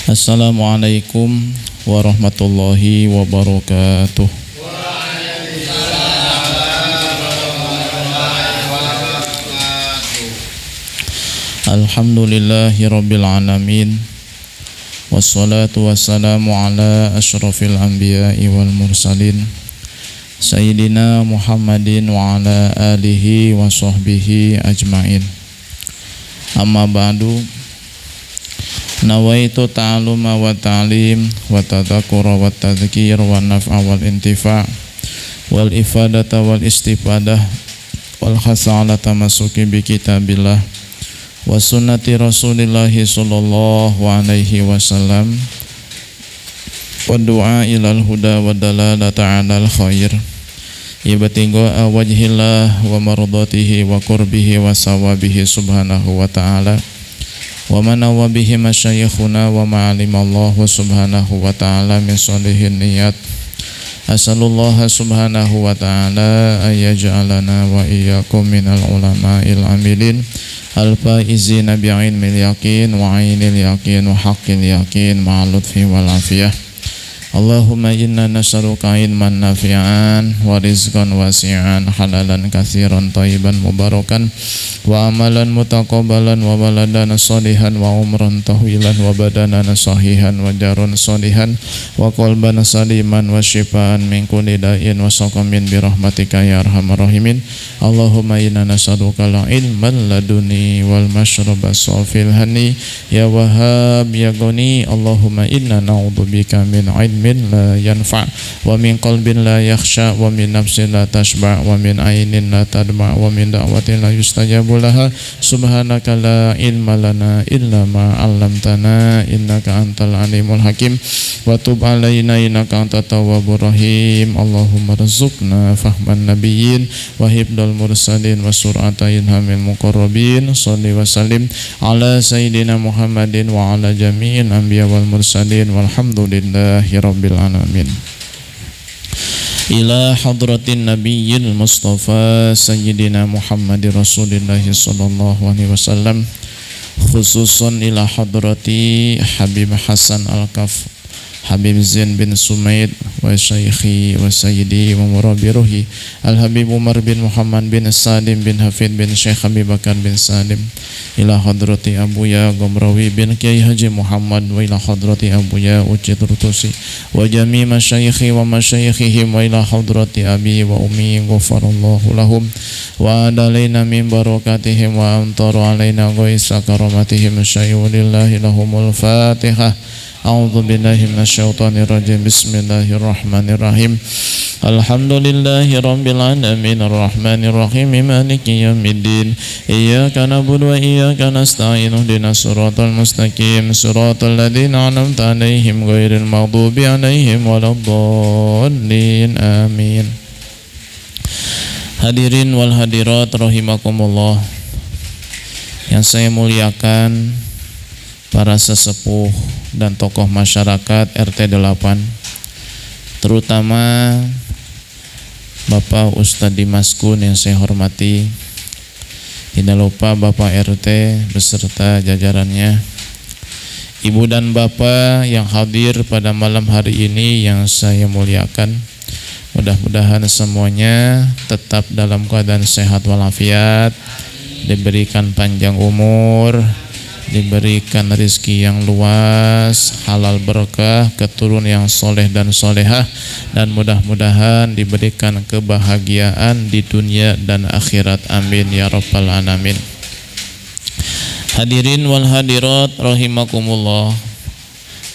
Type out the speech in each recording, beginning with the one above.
Assalamualaikum warahmatullahi wabarakatuh. Alhamdulillahi rabbil alamin. Wassalatu wassalamu ala asyrafil anbiya'i wal mursalin Sayyidina Muhammadin wa ala alihi wa sahbihi ajma'in. Amma ba'du. Nawaitu ta'aluma wa ta'lim wa tadhakura wa tadhkir wa naf'a wal intifa' wal ifadata wal istifadah wal khasa'ala tamasuki bi kitabillah wa sunnati rasulillahi sallallahu alaihi wasallam wa du'a ilal huda wa dalalata alal khair ibtigha'a wajhillah wa mardatihi wa qurbihi wa sawabihi subhanahu wa ta'ala wa manawa bihi masyayikhuna wa ma'alimallahu subhanahu wa ta'ala min salihin niyat. Asalullaha subhanahu wa ta'ala ayyaj'alana wa iyyakum minal ulama'il amilin al-faizina bi'ilmil yaqin wa 'ainil yaqin wa haqqil yaqin ma'al lutfi wal afiyah. Allahumma inna nas'aluka ilman nafi'an wa rizqan wasi'an halalan katsiran thayyiban mubarakan wa amalan mutaqabbalan wa baladan sholihan wa umran tahwilan wa badanan sahihan wa jarun sholihan wa qalban saliman wa shifaan min kulli da'in wa saqamin bi rahmatika ya arhamar rahimin. Allahumma inna nas'aluka ilman laduni wal mashraba safil hani ya wahhab ya ghani. Allahumma inna na'udzubika min ilmin la yanfa' wa min qalbin la yakhsha wa min nafsin la tashba' wa min ainin la tadma' wa min da'watin la yustajabu laha. Subhanaka la ilma lana illa ma 'allamtana innaka antal alimul hakim wa tub alaina innaka antat tawwabur rahim. Allahumma rzuqna fahman nabiyyin wa hibdal mursalin wa sur'ata ilhamil muqarrabin. Shalli wa sallim ala sayyidina Muhammadin wa ala jami'il anbiya wal mursalin walhamdulillahi rabbil alamin. Ila hadratin nabiyil mustafa sayyidina Muhammadir rasulillahi sallallahu alaihi wasallam, khususan ila hadrati Habib Hasan Al-Kaf Habib Zain bin Sumaid wa syaikhi wa sayyidi wa murabiruhi Al-Habib Umar bin Muhammad bin Salim bin Hafid bin Syekh Habib Bakar bin Salim, ila hadrati Abuya Gomrawi bin Kiai Haji Muhammad wa ila hadrati Abuya Ucid Rutusi wa jami masyaikhi wa masyaikhihim wa ila hadrati Abi wa Umi ghafarallahu lahum wa adalaina min barakatihim wa amtaru alaina ghaisa karamatihim syai'ulillahi lahumul fatihah. A'udzu billahi minasyaitonir rajim. Bismillahirrahmanirrahim. Alhamdulillahi rabbil alamin arrahmanir rahim maliki yaumiddin. Iyyaka na'budu wa iyyaka nasta'in ihdinas siratal mustaqim siratal ladzina an'amta 'alaihim ghairil maghdubi 'alaihim waladdallin. Amin. Hadirin wal hadirat rahimakumullah, yang saya muliakan para sesepuh dan tokoh masyarakat RT 8, terutama Bapak Ustadz Dimas Kun yang saya hormati, tidak lupa Bapak RT beserta jajarannya, Ibu dan Bapak yang hadir pada malam hari ini yang saya muliakan. Mudah-mudahan semuanya tetap dalam keadaan sehat walafiat, diberikan panjang umur, diberikan rezeki yang luas, halal berkah, keturunan yang soleh dan solehah, dan mudah-mudahan diberikan kebahagiaan di dunia dan akhirat. Amin ya rabbal alamin. Hadirin wal hadirat rahimakumullah,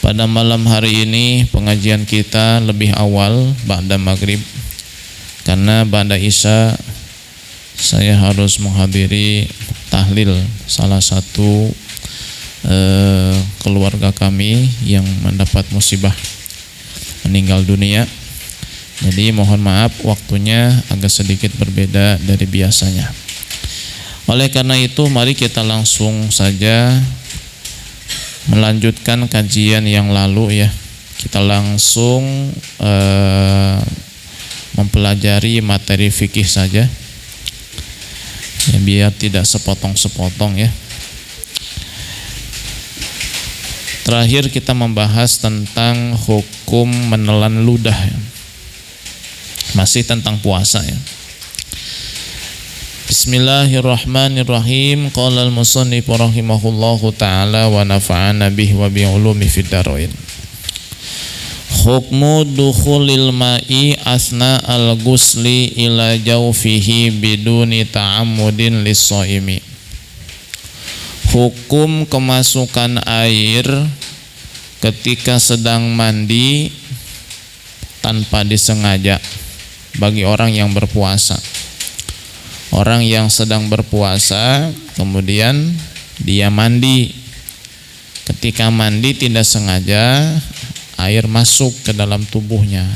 pada malam hari ini pengajian kita lebih awal ba'da maghrib, karena ba'da isya saya harus menghadiri tahlil salah satu keluarga kami yang mendapat musibah meninggal dunia. Jadi mohon maaf waktunya agak sedikit berbeda dari biasanya. Oleh karena itu mari kita langsung saja melanjutkan kajian yang lalu ya. Kita langsung mempelajari materi fikih saja ya, biar tidak sepotong-sepotong ya. Terakhir kita membahas tentang hukum menelan ludah ya. Masih tentang puasa ya. Bismillahirrahmanirrahim. Qala al-musannif rahimahullahu ta'ala wa nafa'ana bihi wa bi ulumi fid dharain. Hukmu dukhulil ma'i asna al-ghusli ila jawfihi biduni ta'ammudin lis-shaimi. Hukum kemasukan air ketika sedang mandi tanpa disengaja bagi orang yang berpuasa. Orang yang sedang berpuasa kemudian dia mandi. Ketika mandi tidak sengaja air masuk ke dalam tubuhnya.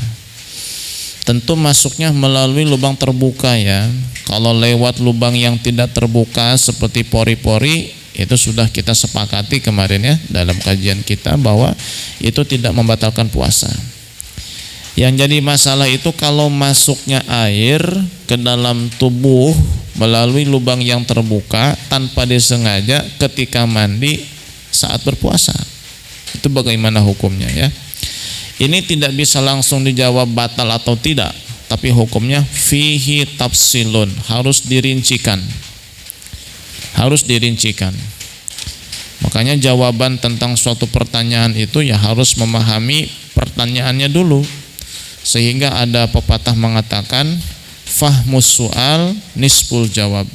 Tentu masuknya melalui lubang terbuka ya. Kalau lewat lubang yang tidak terbuka seperti pori-pori, itu sudah kita sepakati kemarin ya dalam kajian kita bahwa itu tidak membatalkan puasa. Yang jadi masalah itu kalau masuknya air ke dalam tubuh melalui lubang yang terbuka tanpa disengaja ketika mandi saat berpuasa. Itu bagaimana hukumnya ya? Ini tidak bisa langsung dijawab batal atau tidak, tapi hukumnya fihi tafsilun, harus dirincikan. Harus dirincikan. Makanya jawaban tentang suatu pertanyaan itu ya harus memahami pertanyaannya dulu. Sehingga ada pepatah mengatakan fahmus su'al nisful jawab.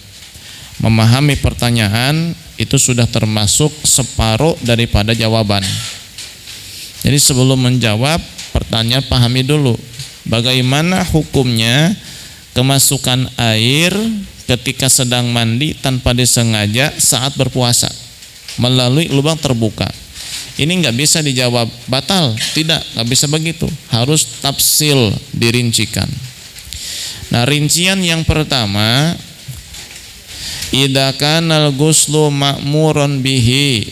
Memahami pertanyaan itu sudah termasuk separuh daripada jawaban. Jadi sebelum menjawab pertanyaan pahami dulu bagaimana hukumnya kemasukan air ketika sedang mandi tanpa disengaja saat berpuasa melalui lubang terbuka. Ini nggak bisa dijawab batal, tidak, nggak bisa begitu. Harus tafsil, dirincikan. Nah, rincian yang pertama, idza kanal ghuslu ma'muran bihi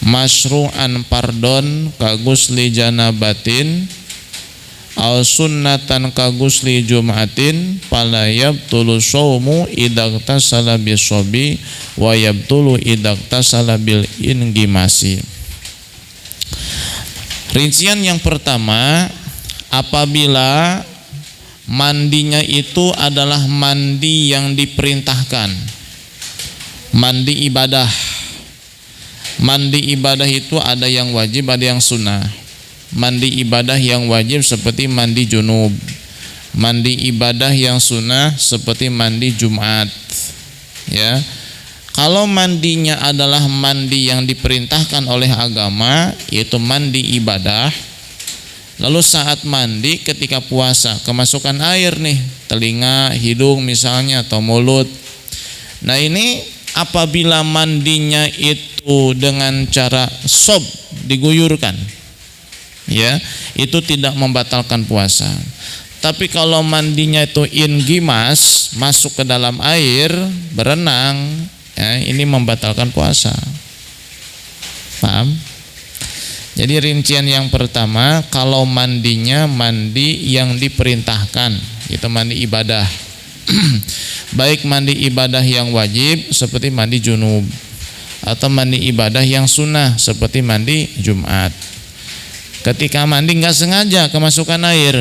masyru'an pardon ka ghusli janabatin aw sunnatan ka ghusli jum'atin fala yabtulu shaumu idza tasala bisobi wa yabtulu idza tasala bil ingimasi. Rincian yang pertama, apabila mandinya itu adalah mandi yang diperintahkan, mandi ibadah. Mandi ibadah itu ada yang wajib, ada yang sunnah. Mandi ibadah yang wajib seperti mandi junub. Mandi ibadah yang sunnah seperti mandi Jumat. Ya. Kalau mandinya adalah mandi yang diperintahkan oleh agama, yaitu mandi ibadah. Lalu saat mandi ketika puasa, kemasukan air nih, telinga, hidung misalnya atau mulut. Nah, ini apabila mandinya itu dengan cara sob, diguyurkan, ya, itu tidak membatalkan puasa. Tapi kalau mandinya itu ingimas, masuk ke dalam air, berenang, ya, ini membatalkan puasa. Paham? Jadi rincian yang pertama, kalau mandinya mandi yang diperintahkan, itu mandi ibadah. Baik mandi ibadah yang wajib seperti mandi junub, atau mandi ibadah yang sunnah seperti mandi Jumat. Ketika mandi nggak sengaja kemasukan air.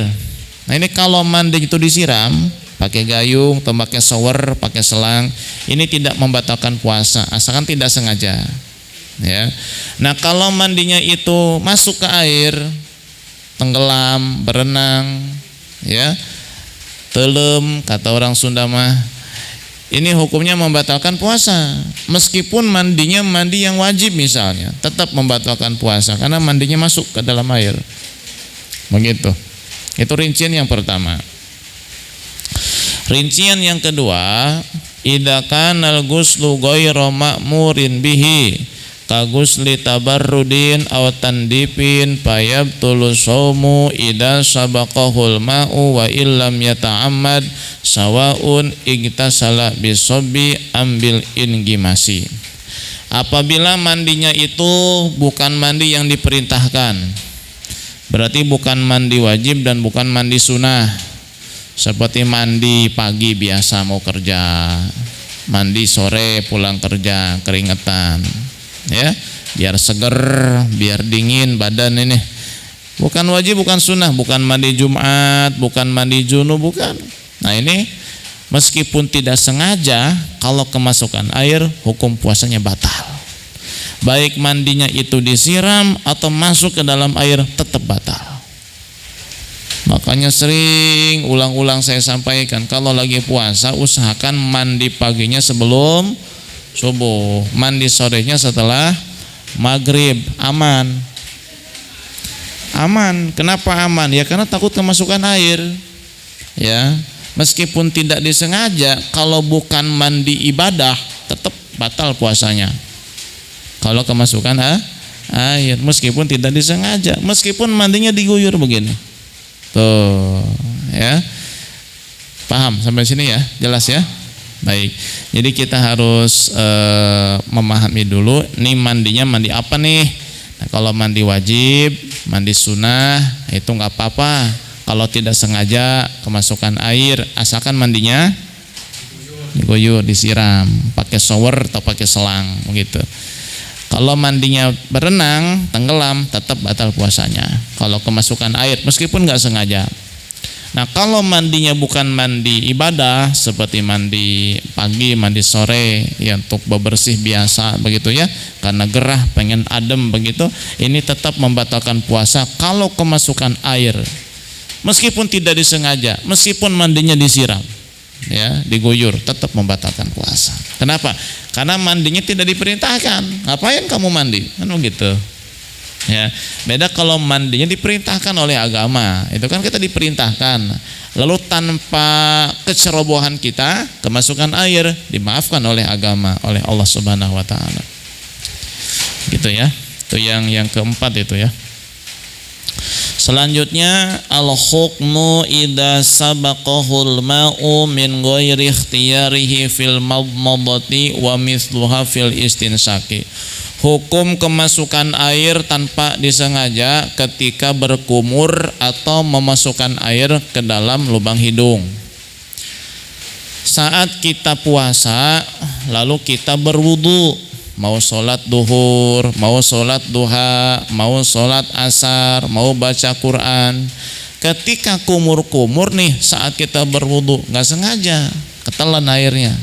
Nah, ini kalau mandi itu disiram pakai gayung atau pakai shower, pakai selang, ini tidak membatalkan puasa asalkan tidak sengaja. Ya. Nah, kalau mandinya itu masuk ke air, tenggelam, berenang, ya, telem kata orang Sunda mah, ini hukumnya membatalkan puasa. Meskipun mandinya mandi yang wajib misalnya, tetap membatalkan puasa karena mandinya masuk ke dalam air. Begitu. Itu rincian yang pertama. Rincian yang kedua, idza kanal ghuslu ghairu ma'murin bihi ka ghusli tabarrudin aw tandipin fayabtulu shaumu idza sabaqahul ma'u wa illam yata'ammad sawaun igtasala bisobbi ambil ingimasi. Apabila mandinya itu bukan mandi yang diperintahkan, berarti bukan mandi wajib dan bukan mandi sunnah, seperti mandi pagi biasa mau kerja, mandi sore pulang kerja keringetan, ya, biar seger, biar dingin badan ini. Bukan wajib, bukan sunnah, bukan mandi Jumat, bukan mandi junub, bukan. Nah ini meskipun tidak sengaja, kalau kemasukan air hukum puasanya batal. Baik mandinya itu disiram atau masuk ke dalam air tetap batal. Makanya sering ulang-ulang saya sampaikan, kalau lagi puasa usahakan mandi paginya sebelum subuh, mandi sorenya setelah maghrib. Aman. Kenapa aman? Ya karena takut kemasukan air. Ya, meskipun tidak disengaja, kalau bukan mandi ibadah tetap batal puasanya. Kalau kemasukan air, meskipun tidak disengaja, meskipun mandinya diguyur begini. Tuh, ya. Paham sampai sini ya? Jelas ya? Baik. Jadi kita harus memahami dulu nih mandinya mandi apa nih. Nah, kalau mandi wajib, mandi sunnah itu nggak apa-apa. Kalau tidak sengaja kemasukan air, asalkan mandinya diguyur, disiram, pakai shower atau pakai selang begitu. Kalau mandinya berenang, tenggelam, tetap batal puasanya. Kalau kemasukan air, meskipun nggak sengaja. Nah, kalau mandinya bukan mandi ibadah, seperti mandi pagi, mandi sore, ya untuk bebersih biasa begitu ya, karena gerah, pengen adem begitu, ini tetap membatalkan puasa. Kalau kemasukan air, meskipun tidak disengaja, meskipun mandinya disiram, ya, diguyur, tetap membatalkan puasa. Kenapa? Karena mandinya tidak diperintahkan. Ngapain kamu mandi? Kan begitu. Ya, beda kalau mandinya diperintahkan oleh agama. Itu kan kita diperintahkan. Lalu tanpa kecerobohan kita, kemasukan air dimaafkan oleh agama, oleh Allah Subhanahu wa taala. Gitu ya. Itu yang keempat itu ya. Selanjutnya al-hukmu idza sabaqahul ma'u min ghairi ikhtiyarihi fil madmadati wa mithluha fil istinsaqi. Hukum kemasukan air tanpa disengaja ketika berkumur atau memasukkan air ke dalam lubang hidung. Saat kita puasa lalu kita berwudu, mau sholat duhur, mau sholat duha, mau sholat asar, mau baca Quran. Ketika kumur-kumur nih saat kita berwudu, nggak sengaja ketelan airnya,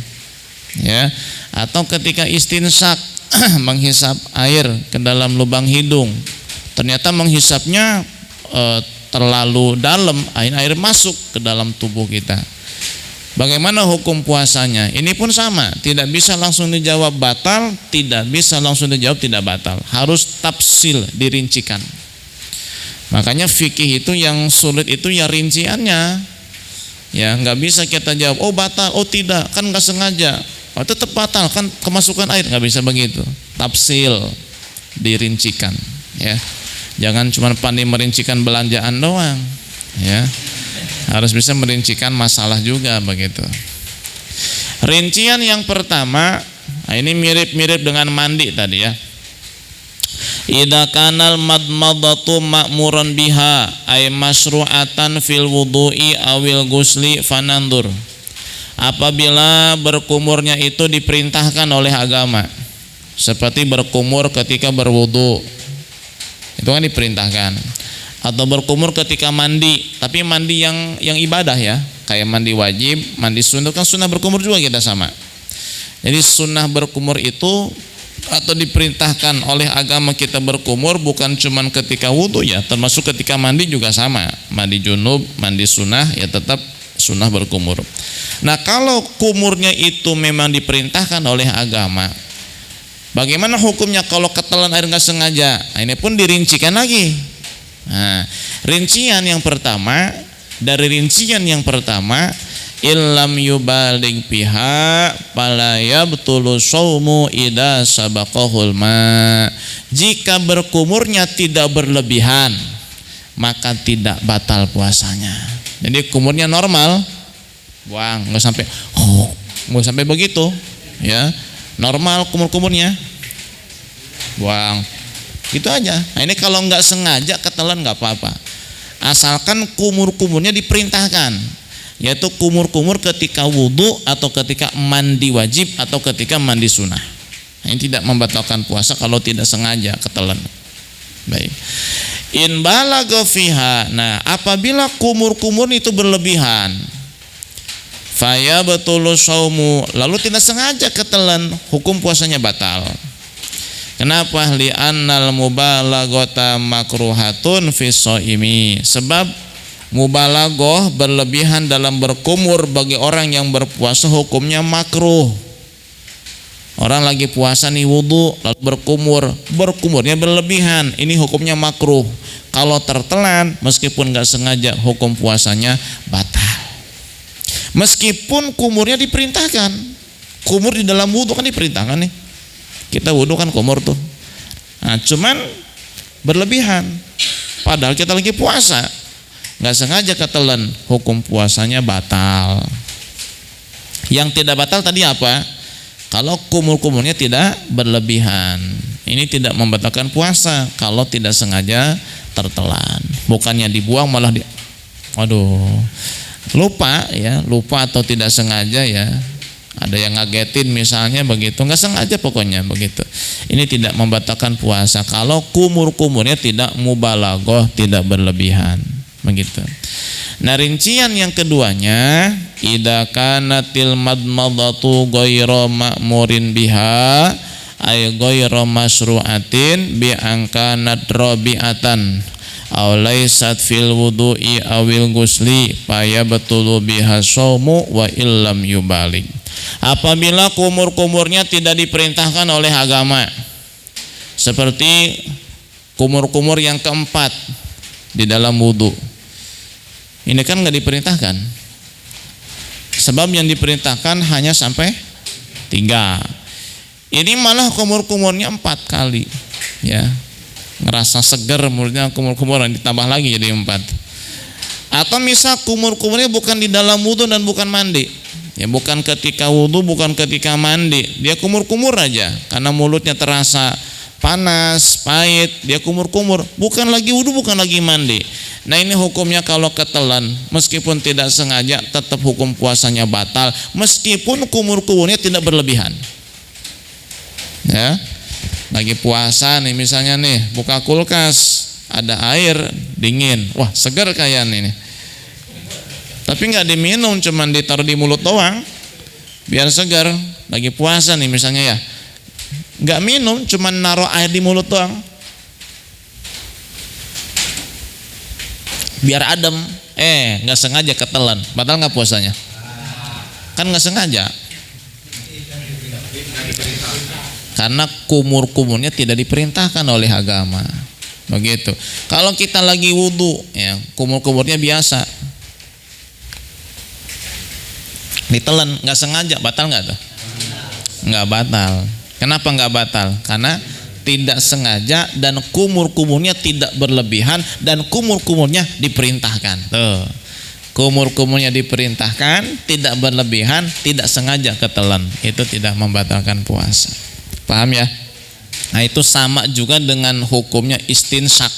ya. Atau ketika istinsak menghisap air ke dalam lubang hidung, ternyata menghisapnya terlalu dalam, air masuk ke dalam tubuh kita. Bagaimana hukum puasanya? Ini pun sama, tidak bisa langsung dijawab batal, tidak bisa langsung dijawab tidak batal. Harus tafsil, dirincikan. Makanya fikih itu yang sulit itu ya rinciannya. Ya, nggak bisa kita jawab, oh batal, oh tidak, kan nggak sengaja. Oh, tetap batal, kan kemasukan air, nggak bisa begitu. Tafsil, dirincikan. Ya, jangan cuma pandai merincikan belanjaan doang. Ya. Harus bisa merincikan masalah juga begitu. Rincian yang pertama, nah ini mirip-mirip dengan mandi tadi ya. Idza kanal madmadatu ma'muran biha ay masyru'atan fil wudu'i awil gusli fanandur. Apabila berkumurnya itu diperintahkan oleh agama, seperti berkumur ketika berwudu, itu kan diperintahkan. Atau berkumur ketika mandi, tapi mandi yang ibadah ya, kayak mandi wajib, mandi sunnah, kan sunnah berkumur juga kita sama. Jadi sunnah berkumur itu atau diperintahkan oleh agama kita berkumur bukan cuma ketika wudhu ya, termasuk ketika mandi juga sama. Mandi junub, mandi sunnah ya tetap sunnah berkumur. Nah kalau kumurnya itu memang diperintahkan oleh agama, bagaimana hukumnya kalau ketelan air nggak sengaja? Nah, ini pun dirincikan lagi. Nah, rincian yang pertama, illam yubaligh biha fala yabtulu shaumu idza sabaqahul ma. Jika berkumurnya tidak berlebihan, maka tidak batal puasanya. Jadi kumurnya normal, buang, nggak sampai begitu, ya. Normal kumurnya, buang. Itu aja. Nah ini kalau nggak sengaja ketelan nggak apa-apa, asalkan kumur-kumurnya diperintahkan, yaitu kumur-kumur ketika wudhu atau ketika mandi wajib atau ketika mandi sunnah. Ini tidak membatalkan puasa kalau tidak sengaja ketelan. Baik. In balagha fiha. Nah, apabila kumur-kumur itu berlebihan, faya batulu saumu, lalu tidak sengaja ketelan, hukum puasanya batal. Kenapa? Li'annal mubalaghata makruhatun fi shaimi. Sebab mubalaghah berlebihan dalam berkumur bagi orang yang berpuasa hukumnya makruh. Orang lagi puasa nih wudu lalu berkumurnya berlebihan, ini hukumnya makruh. Kalau tertelan meskipun nggak sengaja hukum puasanya batal. Meskipun kumurnya diperintahkan, kumur di dalam wudu kan diperintahkan nih. Kita wudu kan kumur tuh. Nah, cuman berlebihan. Padahal kita lagi puasa, nggak sengaja ketelan, hukum puasanya batal. Yang tidak batal tadi apa? Kalau kumur-kumurnya tidak berlebihan, ini tidak membatalkan puasa kalau tidak sengaja tertelan. Bukannya dibuang malah lupa atau tidak sengaja ya. Ada yang ngagetin misalnya begitu, nggak sengaja pokoknya begitu. Ini tidak membatalkan puasa kalau kumur-kumurnya tidak mubalaghah, tidak berlebihan begitu. Nah, rincian yang keduanya, idza kanatil madmadatu ghairu ma'murin biha ay ghairu masyru'atin bi angkanat rabi'atan aw laysat fil wudu'i awil ghusli fayabtulu biha shaumu wa illam yubalig. Apabila kumur-kumurnya tidak diperintahkan oleh agama, seperti kumur-kumur yang keempat di dalam wudu, ini kan nggak diperintahkan. Sebab yang diperintahkan hanya sampai 3. Ini malah kumur-kumurnya 4 kali, ya. Ngerasa seger mulutnya kumur-kumuran ditambah lagi jadi 4. Atau misal kumur-kumurnya bukan di dalam wudu dan bukan mandi, ya, bukan ketika wudu, bukan ketika mandi, dia kumur-kumur aja karena mulutnya terasa panas, pahit, dia kumur-kumur, bukan lagi wudu, bukan lagi mandi. Nah, ini hukumnya kalau ketelan meskipun tidak sengaja tetap hukum puasanya batal meskipun kumur-kumurnya tidak berlebihan. Ya. Lagi puasa nih misalnya nih, buka kulkas, ada air dingin. Wah, segar kayak ini. Tapi nggak diminum, cuman ditaruh di mulut doang biar segar. Lagi puasa nih misalnya ya. Nggak minum, cuman naruh air di mulut doang biar adem, nggak sengaja ketelan, batal nggak puasanya? Kan nggak sengaja, karena kumur-kumurnya tidak diperintahkan oleh agama, begitu. Kalau kita lagi wudu, ya, kumur-kumurnya biasa, ditelan nggak sengaja, batal nggak tuh? Nggak batal. Kenapa nggak batal? Karena tidak sengaja dan kumur-kumurnya tidak berlebihan dan kumur-kumurnya diperintahkan. Tuh. Kumur-kumurnya diperintahkan, tidak berlebihan, tidak sengaja ketelan. Itu tidak membatalkan puasa. Paham ya? Nah, itu sama juga dengan hukumnya istinsak.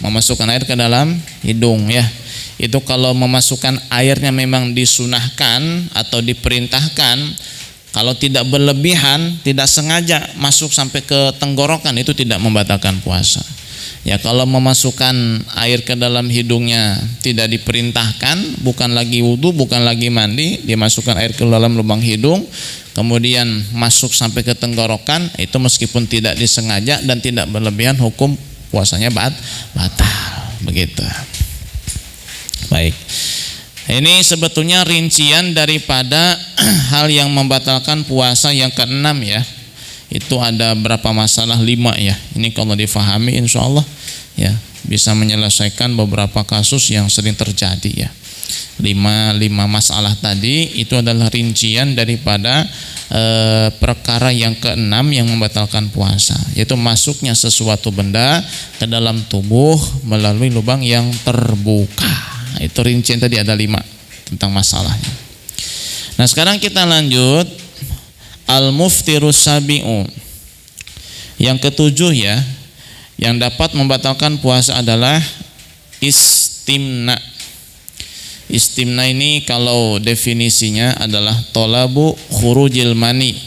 Memasukkan air ke dalam hidung ya. Itu kalau memasukkan airnya memang disunahkan atau diperintahkan. Kalau tidak berlebihan, tidak sengaja masuk sampai ke tenggorokan, itu tidak membatalkan puasa. Ya, kalau memasukkan air ke dalam hidungnya tidak diperintahkan, bukan lagi wudu, bukan lagi mandi, dia masukkan air ke dalam lubang hidung, kemudian masuk sampai ke tenggorokan, itu meskipun tidak disengaja dan tidak berlebihan, hukum puasanya batal. Begitu. Baik. Ini sebetulnya rincian daripada hal yang membatalkan puasa yang keenam ya. Itu ada berapa masalah? 5 ya. Ini kalau difahami insya Allah ya bisa menyelesaikan beberapa kasus yang sering terjadi ya. 5 masalah tadi itu adalah rincian daripada perkara yang keenam yang membatalkan puasa, yaitu masuknya sesuatu benda ke dalam tubuh melalui lubang yang terbuka. Nah, itu rincian tadi ada 5 tentang masalahnya. Nah, sekarang kita lanjut al-muftirus sabi'u. Yang ketujuh ya, yang dapat membatalkan puasa adalah istimna. Istimna ini kalau definisinya adalah tolabu khurujil mani,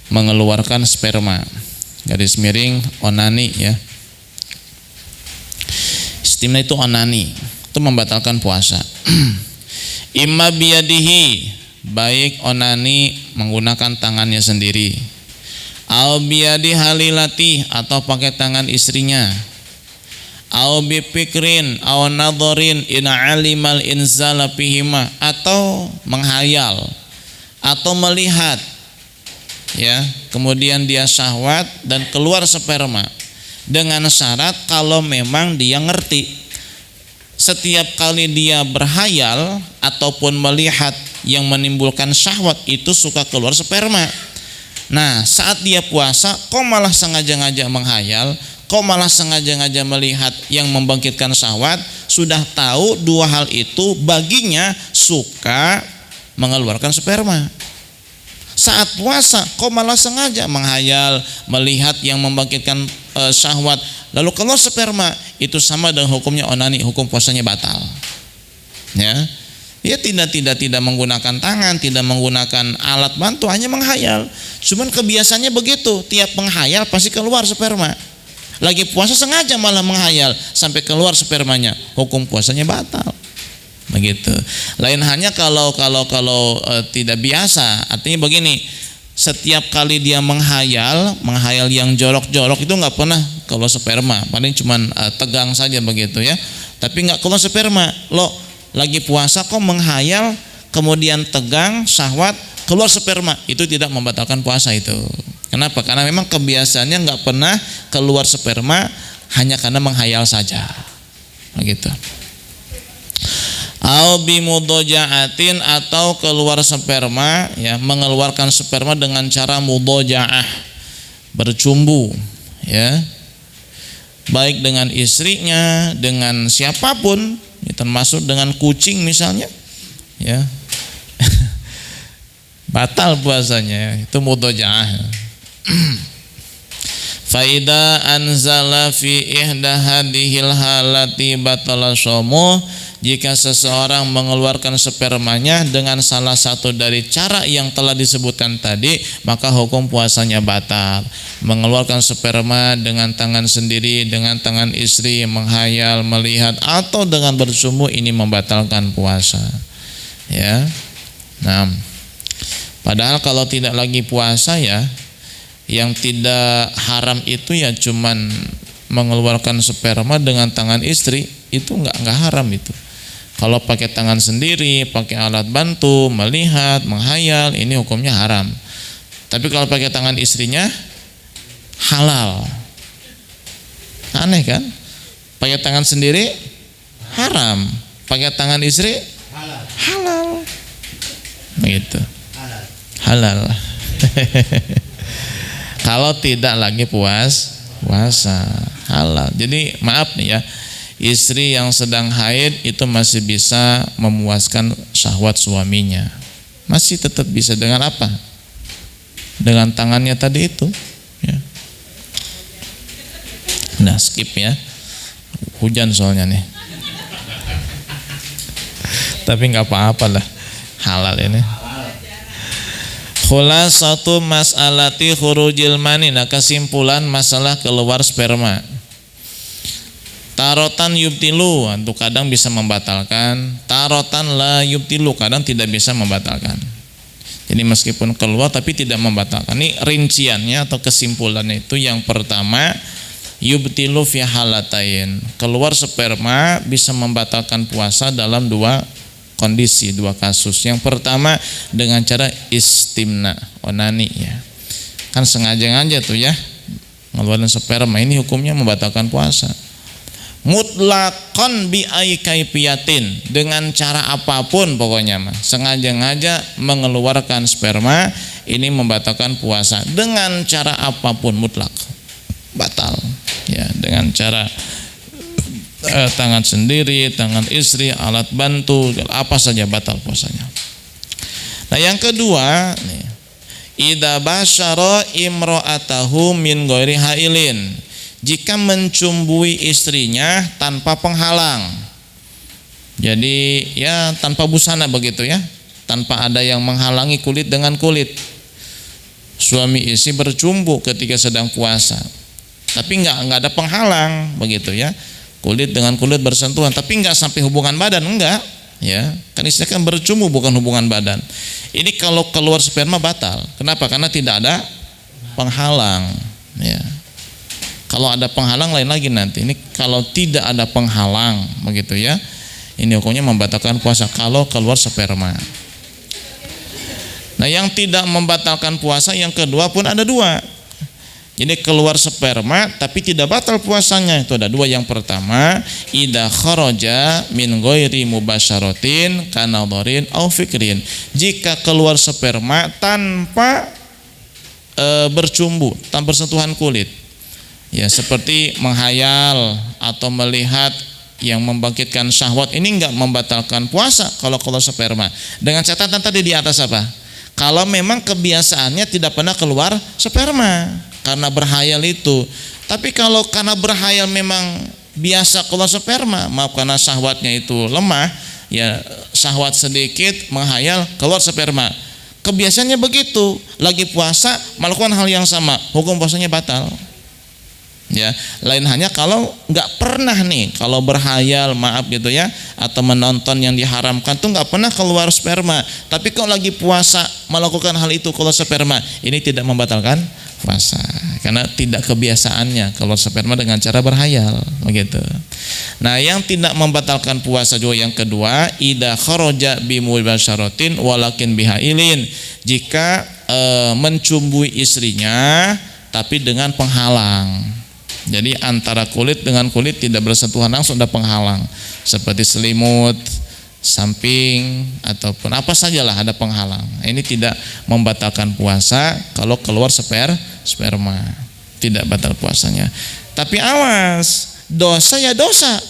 mengeluarkan sperma, garis miring onani ya. Istimna itu onani, itu membatalkan puasa. Imma biyadihi, baik onani menggunakan tangannya sendiri, au biyadi halilati, atau pakai tangan istrinya, au bipikrin au nadharin in alimal inzala fihima, atau menghayal atau melihat ya, kemudian dia syahwat dan keluar sperma, dengan syarat kalau memang dia ngerti setiap kali dia berhayal ataupun melihat yang menimbulkan syahwat itu suka keluar sperma. Nah, saat dia puasa kok malah sengaja-ngaja menghayal, kok malah sengaja-ngaja melihat yang membangkitkan syahwat, sudah tahu dua hal itu baginya suka mengeluarkan sperma. Saat puasa kok malah sengaja menghayal, melihat yang membangkitkan syahwat lalu keluar sperma, itu sama dengan hukumnya onani, hukum puasanya batal. Ya. Dia tidak menggunakan tangan, tidak menggunakan alat bantu, hanya menghayal. Cuman kebiasaannya begitu, tiap menghayal pasti keluar sperma. Lagi puasa sengaja malah menghayal sampai keluar spermanya, hukum puasanya batal. Begitu. Lain hanya kalau tidak biasa, artinya begini, setiap kali dia menghayal yang jorok-jorok itu nggak pernah keluar sperma, paling cuman tegang saja begitu ya, tapi nggak keluar sperma. Lo lagi puasa kok menghayal, kemudian tegang, syahwat, keluar sperma, itu tidak membatalkan puasa itu. Kenapa? Karena memang kebiasaannya nggak pernah keluar sperma, hanya karena menghayal saja. Begitu. Au bimudojaatin, atau keluar sperma ya, mengeluarkan sperma dengan cara mudojaah, bercumbu ya, baik dengan istrinya, dengan siapapun ya, termasuk dengan kucing misalnya ya. Batal puasanya, itu mudojaah. Faida anzala fi ihda hadhil halati batala shaumuh, jika seseorang mengeluarkan spermanya dengan salah satu dari cara yang telah disebutkan tadi, maka hukum puasanya batal. Mengeluarkan sperma dengan tangan sendiri, dengan tangan istri, menghayal, melihat, atau dengan bersumbu, ini membatalkan puasa. Ya. Nah, padahal kalau tidak lagi puasa ya, yang tidak haram itu ya cuman mengeluarkan sperma dengan tangan istri, itu nggak haram itu. Kalau pakai tangan sendiri, pakai alat bantu, melihat, menghayal, ini hukumnya haram. Tapi kalau pakai tangan istrinya halal. Aneh kan? Pakai tangan sendiri haram, pakai tangan istri halal. Begitu. Halal. Kalau tidak lagi puasa halal. Jadi maaf nih ya, istri yang sedang haid itu masih bisa memuaskan syahwat suaminya. Masih tetap bisa dengan apa? Dengan tangannya tadi itu ya. Nah, skip ya. Hujan soalnya nih. Tapi nggak apa-apa lah. Halal ini. Khulasatu mas'alati khurujil mani. Nah, kesimpulan masalah keluar sperma. Tarotan yubtilu, untuk kadang bisa membatalkan. Tarotan la yubtilu, kadang tidak bisa membatalkan. Jadi meskipun keluar tapi tidak membatalkan. Ini rinciannya atau kesimpulannya itu, yang pertama yubtilu fi halatain. Keluar sperma bisa membatalkan puasa dalam dua kondisi, dua kasus. Yang pertama dengan cara istimna, onani ya. Kan sengaja-ngaja tuh ya ngeluarin sperma, ini hukumnya membatalkan puasa. Mutlaqan bi ai kaifiyatin, dengan cara apapun pokoknya mah. Sengaja-ngaja mengeluarkan sperma, ini membatalkan puasa dengan cara apapun, mutlak. Batal. Ya, dengan cara tangan sendiri, tangan istri, alat bantu, apa saja batal puasanya. Nah, yang kedua nih, idza basyara imra'atahu min ghairi hailin, jika mencumbui istrinya tanpa penghalang. Jadi ya tanpa busana begitu ya, tanpa ada yang menghalangi kulit dengan kulit. suami istri bercumbu ketika sedang puasa, tapi nggak ada penghalang begitu ya, kulit dengan kulit bersentuhan, tapi nggak sampai hubungan badan, enggak ya, kan istilah kan bercumbu bukan hubungan badan. Ini kalau keluar sperma batal. Kenapa? Karena tidak ada penghalang ya. Kalau ada penghalang lain lagi nanti. Ini kalau tidak ada penghalang begitu ya, ini hukumnya membatalkan puasa kalau keluar sperma. Nah, yang tidak membatalkan puasa yang kedua pun ada dua. Jadi keluar sperma tapi tidak batal puasanya, itu ada dua. Yang pertama, idza kharaja min ghairi mubasyaratin kanadharin au fikrin. Jika keluar sperma tanpa bercumbu, tanpa bersentuhan kulit. Ya, seperti menghayal atau melihat yang membangkitkan syahwat, ini enggak membatalkan puasa kalau keluar sperma. Dengan catatan tadi di atas apa? Kalau memang kebiasaannya tidak pernah keluar sperma karena berhayal itu. Tapi kalau karena berhayal memang biasa keluar sperma, maaf karena syahwatnya itu lemah, ya syahwat sedikit menghayal keluar sperma. Kebiasaannya begitu, lagi puasa melakukan hal yang sama, hukum puasanya batal. Ya, lain hanya kalau nggak pernah nih, kalau berhayal maaf gitu ya, atau menonton yang diharamkan tuh nggak pernah keluar sperma, tapi kalau lagi puasa melakukan hal itu keluar sperma, ini tidak membatalkan puasa karena tidak kebiasaannya keluar sperma dengan cara berhayal begitu. Nah, yang tidak membatalkan puasa juga yang kedua, idza kharaja bi mubasyaratin walakin bihailin, jika mencumbui istrinya tapi dengan penghalang. Jadi antara kulit dengan kulit tidak bersentuhan langsung, ada penghalang seperti selimut, samping ataupun apa sajalah ada penghalang. Ini tidak membatalkan puasa kalau keluar sperma, tidak batal puasanya. Tapi awas, dosa ya dosa.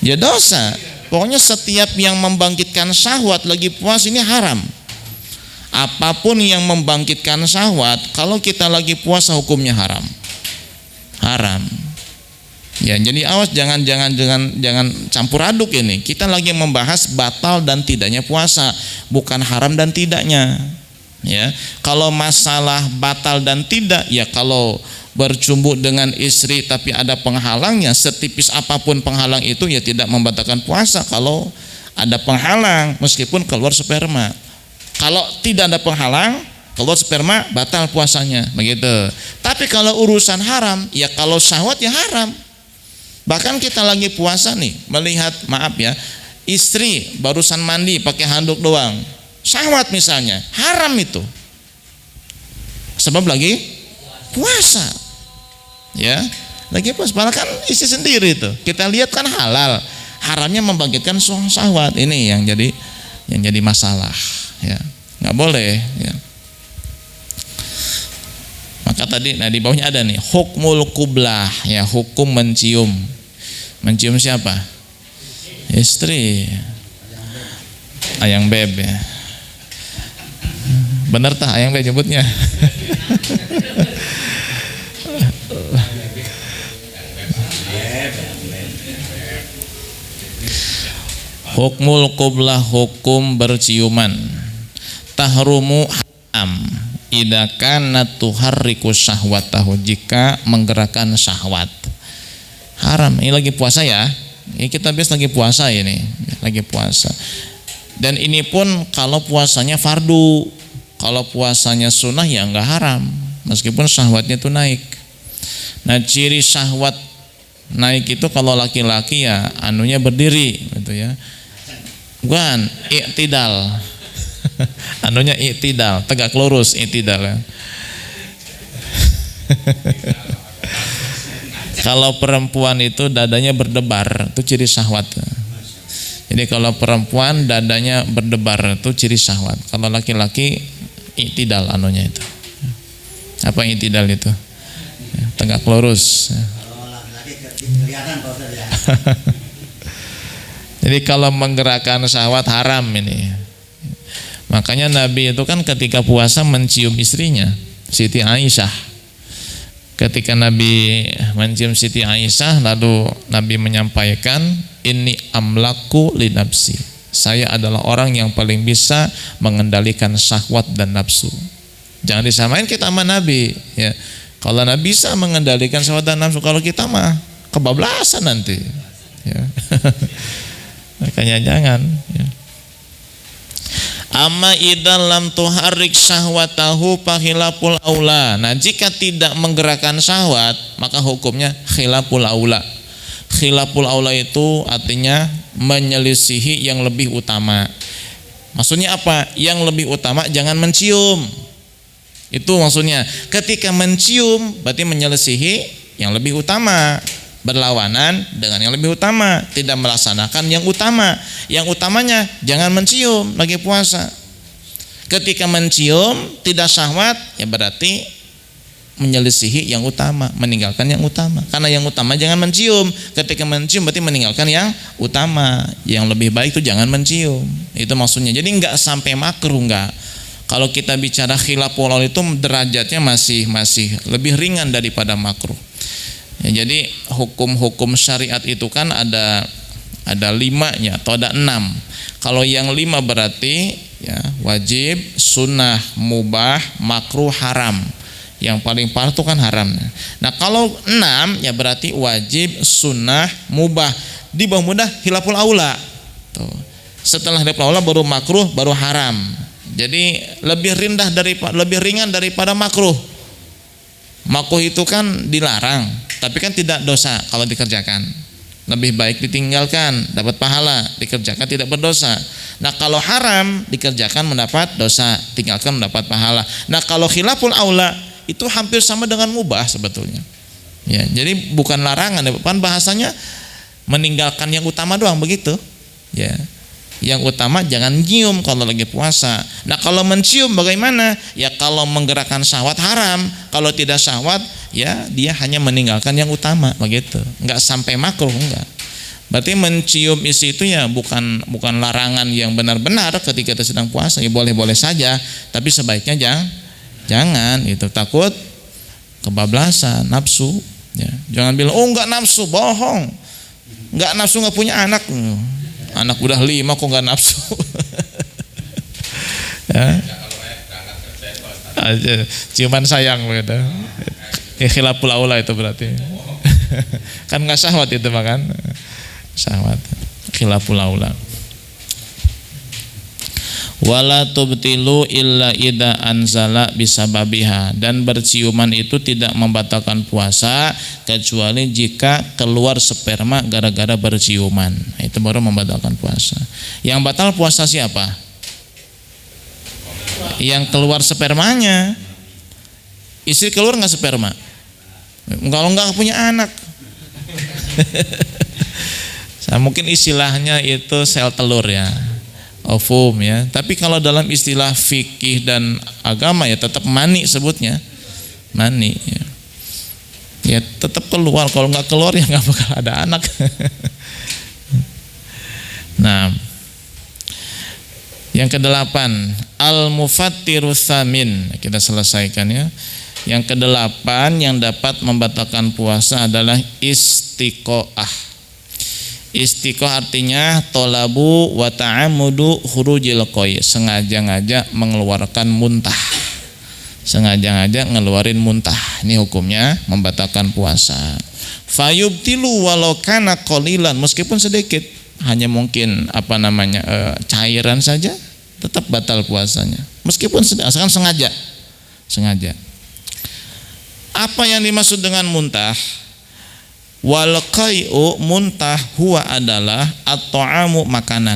Ya dosa. Pokoknya setiap yang membangkitkan syahwat lagi puasa ini haram. Apapun yang membangkitkan syahwat kalau kita lagi puasa hukumnya haram. Haram. Ya, jadi awas jangan campur aduk ini. Kita lagi membahas batal dan tidaknya puasa, bukan haram dan tidaknya. Ya, kalau masalah batal dan tidak, ya kalau bercumbu dengan istri tapi ada penghalangnya, setipis apapun penghalang itu ya tidak membatalkan puasa kalau ada penghalang meskipun keluar sperma. Kalau tidak ada penghalang, keluar sperma batal puasanya begitu. Tapi kalau urusan haram, ya kalau syahwat ya haram. Bahkan kita lagi puasa nih, melihat maaf ya, istri barusan mandi pakai handuk doang, syahwat misalnya, haram itu. Sebab lagi puasa. Ya, lagi puasa. Padahal kan istri sendiri itu. Kita lihat kan halal. Haramnya membangkitkan syahwat. Ini yang jadi masalah, ya. Nggak boleh, ya. Maka tadi, nah di bawahnya ada nih hukmul qublah, ya hukum mencium. Mencium siapa? Istri. Ayang beb ya. Benar tah ayang beb nyebutnya? Hukmul qublah, hukum berciuman. Tahrumu haram idza kana tuharriku syahwatahu, jika menggerakkan syahwat. Haram. Ini lagi puasa ya. Ini kita biasa lagi puasa ini. Lagi puasa. Dan ini pun kalau puasanya fardu. Kalau puasanya sunnah ya enggak haram. Meskipun syahwatnya itu naik. Nah, ciri syahwat naik itu kalau laki-laki ya anunya berdiri gitu ya. Bukan, i'tidal. Anunya i'tidal, tegak lurus, i'tidal ya. Kalau perempuan itu dadanya berdebar, itu ciri syahwat. Jadi kalau perempuan dadanya berdebar itu ciri syahwat. Kalau laki-laki i'tidal anunya itu. Apa i'tidal itu? Tegak lurus. Kalau laki-laki kelihatan Pak Ustaz ya. Jadi kalau menggerakkan syahwat haram ini. Makanya Nabi itu kan ketika puasa mencium istrinya, Siti Aisyah. Ketika Nabi mencium Siti Aisyah, lalu Nabi menyampaikan, inni amlaku li nafsi. Saya adalah orang yang paling bisa mengendalikan syahwat dan nafsu. Jangan disamain kita sama Nabi, ya. Kalau Nabi bisa mengendalikan syahwat dan nafsu, kalau kita mah kebablasan nanti, ya. Makanya jangan, ya. Amma idzal lam tuharrik syahwatahu fakhilaful aula. Nah, jika tidak menggerakkan syahwat, maka hukumnya khilaful aula. Khilaful aula itu artinya menyelisihi yang lebih utama. Maksudnya apa? Yang lebih utama jangan mencium. Itu maksudnya. Ketika mencium berarti menyelisihi yang lebih utama, berlawanan dengan yang lebih utama, tidak melaksanakan yang utama. Yang utamanya jangan mencium lagi puasa. Ketika mencium tidak syahwat, ya berarti menyelisihi yang utama, meninggalkan yang utama. Karena yang utama jangan mencium. Ketika mencium berarti meninggalkan yang utama. Yang lebih baik itu jangan mencium. Itu maksudnya. Jadi enggak sampai makruh, enggak. Kalau kita bicara khilaful aula itu derajatnya masih lebih ringan daripada makruh. Ya, jadi hukum-hukum syariat itu kan ada 5-nya atau ada 6. Kalau yang 5 berarti ya wajib, sunnah, mubah, makruh, haram. Yang paling parah itu kan haram. Nah kalau 6 ya berarti wajib, sunnah, mubah. Di bawah mudah khilaful aula. Tuh. Setelah khilaful aula baru makruh, baru haram. Jadi lebih ringan daripada makruh. Makruh itu kan dilarang, tapi kan tidak dosa kalau dikerjakan. Lebih baik ditinggalkan, dapat pahala, dikerjakan tidak berdosa. Nah kalau haram dikerjakan mendapat dosa, tinggalkan mendapat pahala. Nah kalau khilaful aula itu hampir sama dengan mubah sebetulnya. Ya, jadi bukan larangan, bukan bahasanya meninggalkan yang utama doang begitu. Ya. Yang utama jangan nyium kalau lagi puasa. Nah kalau mencium bagaimana? Ya kalau menggerakkan syahwat haram. Kalau tidak syahwat ya dia hanya meninggalkan yang utama begitu. Enggak sampai makruh, enggak. Berarti mencium isi itu ya bukan larangan yang benar-benar ketika kita sedang puasa. Ya boleh-boleh saja, tapi sebaiknya jangan itu, takut kebablasan nafsu. Ya. Jangan bilang oh enggak nafsu, bohong. Enggak nafsu enggak punya anak. Anak udah 5 kok nggak nafsu. Ya. Ciuman sayang begitu. Khilaful aula itu berarti. Kan nggak syahwat itu makan. Syahwat. Khilaful aula. Wala tubtilu illa idza anzala bisababiha, dan berciuman itu tidak membatalkan puasa kecuali jika keluar sperma gara-gara berciuman. Itu baru membatalkan puasa. Yang batal puasa siapa? Yang keluar spermanya. Istri keluar nggak sperma? Kalau nggak punya anak. Mungkin istilahnya itu sel telur ya. Ovum ya, tapi kalau dalam istilah fikih dan agama ya tetap mani sebutnya, mani ya, ya tetap keluar. Kalau nggak keluar ya nggak bakal ada anak. Nah, yang ke-8 al-mufattirus samin, kita selesaikan ya. Yang ke-8 yang dapat membatalkan puasa adalah istiqoah. Istiqoah artinya tolabu wa ta'amudu khurujil qoi, sengaja-ngaja mengeluarkan muntah. Sengaja-ngaja ngeluarin muntah. Ini hukumnya membatalkan puasa. Fayubtilu walau kana qalilan, meskipun sedikit, hanya mungkin cairan saja, tetap batal puasanya. Meskipun asalkan sengaja. Apa yang dimaksud dengan muntah? Wal qai'u, muntah, huwa adalah at-ta'amu, makanan,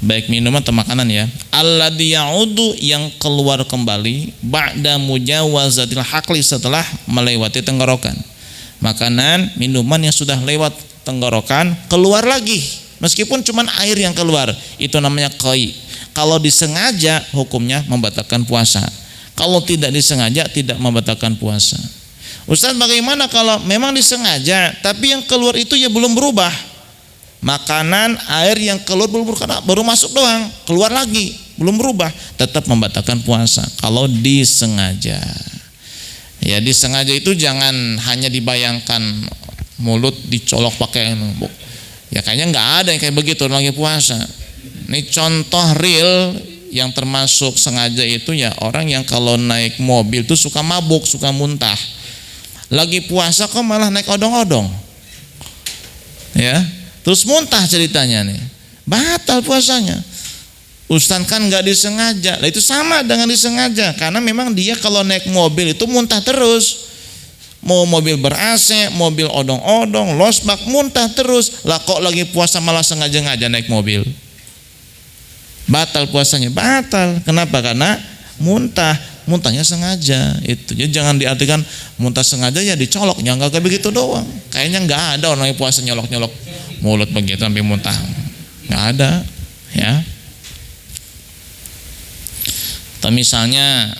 baik minuman atau makanan ya, alladzi ya'udu, yang keluar kembali, ba'da mujawazatil haqli, setelah melewati tenggorokan. Makanan, minuman yang sudah lewat tenggorokan keluar lagi, meskipun cuma air yang keluar, itu namanya qai'. Kalau disengaja hukumnya membatalkan puasa. Kalau tidak disengaja tidak membatalkan puasa. Ustaz, bagaimana kalau memang disengaja tapi yang keluar itu ya belum berubah? Makanan, air yang keluar belum berubah, baru masuk doang, keluar lagi, belum berubah, tetap membatalkan puasa kalau disengaja. Ya disengaja itu jangan hanya dibayangkan mulut dicolok pakai ya kayaknya nggak ada yang kayak begitu lagi puasa. Ini contoh real yang termasuk sengaja itu ya orang yang kalau naik mobil tuh suka mabuk, suka muntah. Lagi puasa kok malah naik odong-odong. Ya, terus muntah ceritanya nih. Batal puasanya. Ustaz kan nggak disengaja. Lah itu sama dengan disengaja karena memang dia kalau naik mobil itu muntah terus. Mau mobil ber-AC, mobil odong-odong, losbak, muntah terus. Lah kok lagi puasa malah sengaja-ngaja naik mobil. Batal puasanya, batal. Kenapa? Karena muntahnya sengaja. Itu. Jadi jangan diartikan muntah sengaja ya dicolok, ya enggak kayak begitu doang. Kayaknya enggak ada orang yang puasa nyolok-nyolok mulut begitu sampai muntah. Enggak ada, ya. Atau misalnya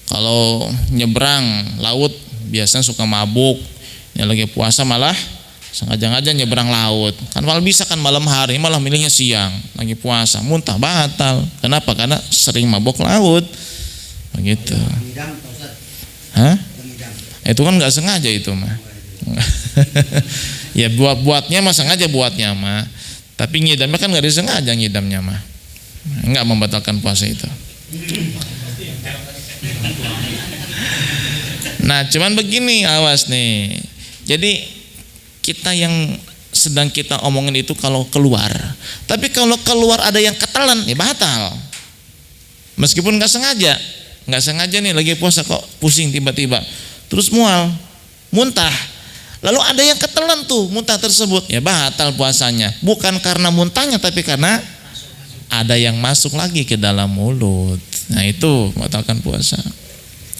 kalau nyebrang laut biasanya suka mabuk, yang lagi puasa malah sengaja-ngaja nyebrang laut. Kan malah bisa kan malam hari, malah milihnya siang, lagi puasa, muntah batal. Kenapa? Karena sering mabuk laut. Begitu. Hah? Itu kan nggak sengaja itu mah. Ya buatnya mah sengaja buatnya mah. Tapi ngidamnya kan nggak disengaja ngidamnya mah. Nggak membatalkan puasa itu. Nah cuman begini, awas nih. Jadi kita yang sedang kita omongin itu kalau keluar. Tapi kalau keluar ada yang ketelan, ya batal. Meskipun nggak sengaja nih lagi puasa kok pusing tiba-tiba, terus muntah. Lalu ada yang ketelan tuh muntah tersebut, ya batal puasanya. Bukan karena muntahnya, tapi karena ada yang masuk lagi ke dalam mulut. Nah itu membatalkan puasa.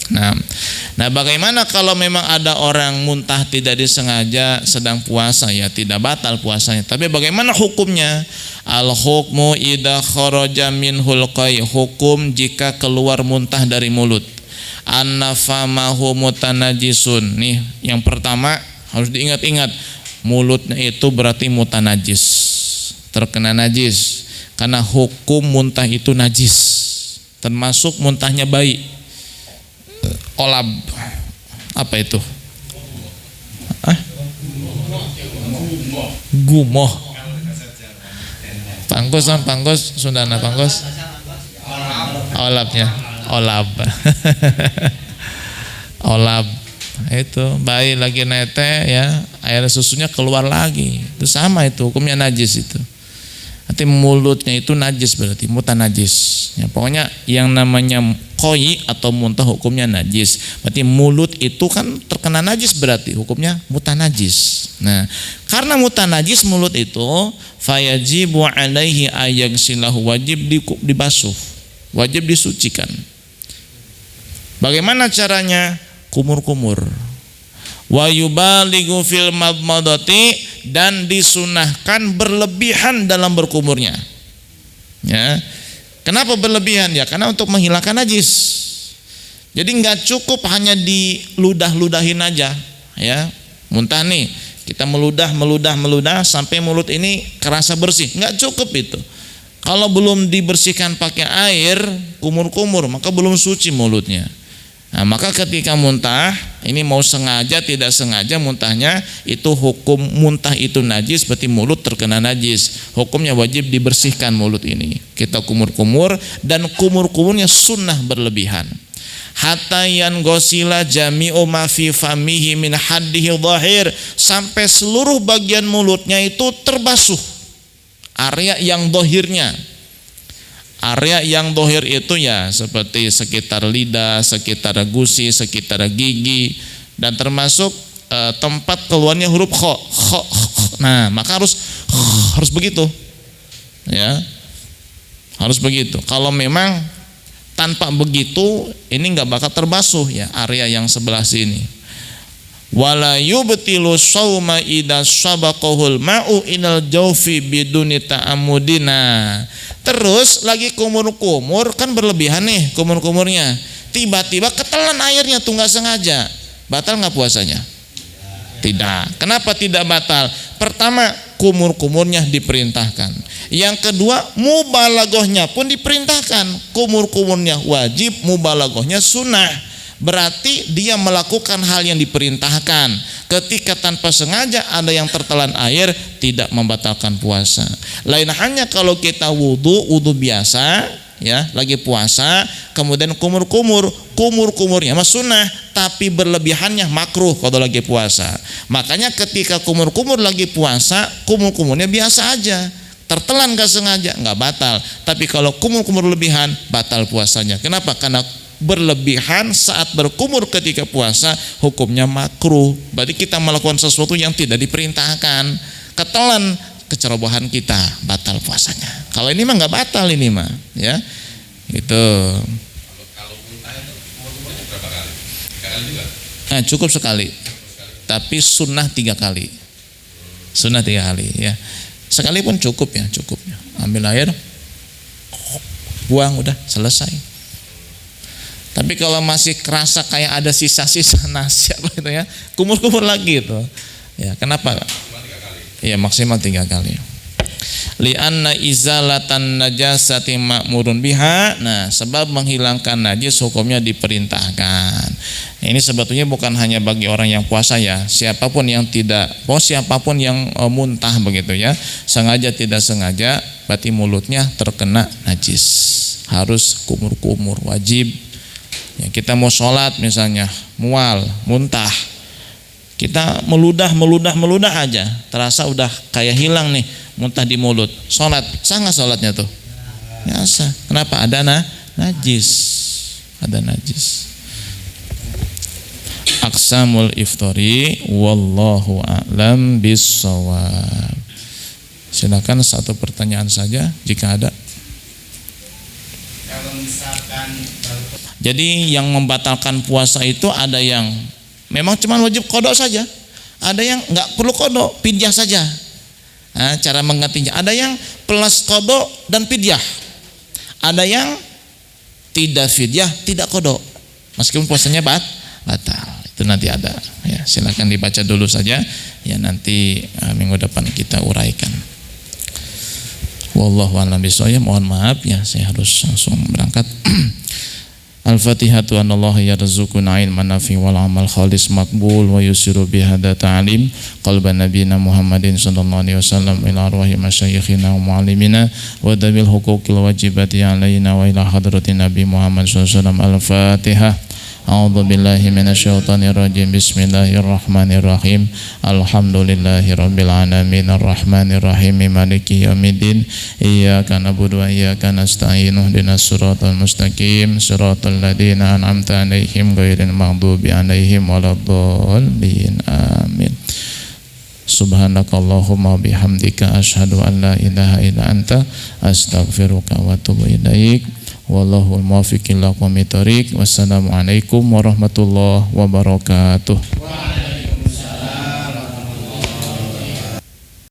Nah bagaimana kalau memang ada orang muntah tidak disengaja sedang puasa, ya tidak batal puasanya. Tapi bagaimana hukumnya? Al hukmu idza kharaja minhul qai, hukum jika keluar muntah dari mulut. Annafamahu mutanajisun. Nih yang pertama harus diingat-ingat, mulutnya itu berarti mutanajis, terkena najis. Karena hukum muntah itu najis, termasuk muntahnya bayi. Olab, apa itu? Gumoh. Pangkos, Sundana pangkos. Olabnya, olab. Olab. Itu bayi lagi nete ya, air susunya keluar lagi. Itu sama itu, hukumnya najis itu. Nanti mulutnya itu najis berarti mutanajis. Ya, pokoknya yang namanya koi atau muntah hukumnya najis. Berarti mulut itu kan terkena najis berarti hukumnya mutanajis. Nah, karena mutanajis mulut itu fayajibu alaihi ayaghsilahu, wajib dibasuh, wajib disucikan. Bagaimana caranya? Kumur-kumur. Wa yubaligu fil madmadati, dan disunahkan berlebihan dalam berkumurnya. Ya. Kenapa berlebihan? Ya karena untuk menghilangkan najis. Jadi nggak cukup hanya diludah-ludahin aja, ya. Muntah nih, kita meludah sampai mulut ini kerasa bersih. Nggak cukup itu. Kalau belum dibersihkan pakai air, kumur-kumur, maka belum suci mulutnya. Nah, maka ketika muntah, ini mau sengaja tidak sengaja muntahnya, itu hukum muntah itu najis, berarti mulut terkena najis. Hukumnya wajib dibersihkan mulut ini. Kita kumur-kumur, dan kumur-kumurnya sunnah berlebihan. Hatta yan gosila jami'u ma fi famihi min haddihi dhahir, sampai seluruh bagian mulutnya itu terbasuh. Area yang dohirnya. Area yang dohir itu ya seperti sekitar lidah, sekitar gusi, sekitar gigi, dan termasuk tempat keluarnya huruf kho. Nah, maka harus begitu, ya, harus begitu. Kalau memang tanpa begitu, ini nggak bakal terbasuh ya area yang sebelah sini. Wala yubtilu shauma idza sabaqahul ma'u inal jawfi biduni ta'amudina. Terus lagi kumur-kumur kan berlebihan nih kumur-kumurnya. Tiba-tiba ketelan airnya tuh nggak sengaja. Batal nggak puasanya? Tidak. Kenapa tidak batal? Pertama, kumur-kumurnya diperintahkan. Yang kedua, mubalaghahnya pun diperintahkan. Kumur-kumurnya wajib, mubalaghahnya sunnah. berarti dia melakukan hal yang diperintahkan. Ketika tanpa sengaja ada yang tertelan air, tidak membatalkan puasa. Lain hanya kalau kita wudu biasa, ya, lagi puasa, kemudian kumurnya mas sunnah, tapi berlebihannya makruh kalau lagi puasa. Makanya ketika kumur lagi puasa, kumurnya biasa aja, tertelan gak sengaja, nggak batal. Tapi kalau kumur lebihan, batal puasanya. Kenapa? Karena berlebihan saat berkumur ketika puasa hukumnya makruh. Berarti kita melakukan sesuatu yang tidak diperintahkan. Ketelan, kecerobohan kita, batal puasanya. Kalau ini mah nggak batal ini mah, ya. Gitu. Kalau muntah itu kumur-kumurnya berapa kali? 3 kali juga? Nah, cukup sekali. Tapi sunnah 3 kali. Sunnah 3 kali, ya. Sekali pun cukup ya, cukupnya. Ambil air, buang, udah selesai. Tapi kalau masih kerasa kayak ada sisa-sisa nasi apa gitu ya, kumur lagi itu. Ya, kenapa? Cuma 3 kali. Iya, maksimal 3 kali. Li'anna izalatan najasati ma'murun biha. Nah, sebab menghilangkan najis hukumnya diperintahkan. Ini sebetulnya bukan hanya bagi orang yang puasa ya, siapapun yang siapapun yang muntah begitu ya, sengaja tidak sengaja, berarti mulutnya terkena najis, harus kumur, wajib. Ya, kita mau sholat misalnya, muntah, kita meludah aja, terasa udah kayak hilang nih, muntah di mulut. Sholat, sah nggak sholatnya tuh? Ya sah. Kenapa? Ada najis. Aqsamul iftari, wallahu a'lam bissawab. Silakan satu pertanyaan saja jika ada. Kalau misalkan Jadi yang membatalkan puasa itu ada yang memang cuma wajib qada saja, ada yang nggak perlu qada, fidyah saja. Nah, cara menggantinya ada yang plus qada dan fidyah, ada yang tidak fidyah, tidak qada, meskipun puasanya batal. Itu nanti ada. Ya, silakan dibaca dulu saja. Ya, nanti minggu depan kita uraikan. Wallahu a'lam bishawab. Mohon maaf ya, saya harus langsung berangkat. Al-Fatihatu anallahu yarzuquna ilman nafi wal amal khalis maqbul wa yusiru bihada ta'lim qalban nabiyina Muhammadin sallallahu alaihi wasallam ila arwahi masyayikhina wa muallimina wa dabil huquqil wajibati alaina wa ila hadratin Nabi Muhammad sallallahu alaihi wasallam. Al-Fatihah. A'udzu billahi minasyaitonir rajim. Bismillahirrahmanirrahim. Alhamdulillahirabbil alamin arrahmanir rahim maliki yaumiddin. Iyyaka na'budu wa iyyaka nasta'in. Ihdinas siratal mustaqim. Siratal ladzina an'amta 'alaihim ghairil maghdubi 'alaihim waladdallin. Amin. Subhanakallahumma bihamdika asyhadu an la ilaha illa anta astaghfiruka wa atubu ilaik. Wallahul muwaffiq ila aqwamit thoriq. Wassalamualaikum warahmatullahi wabarakatuh.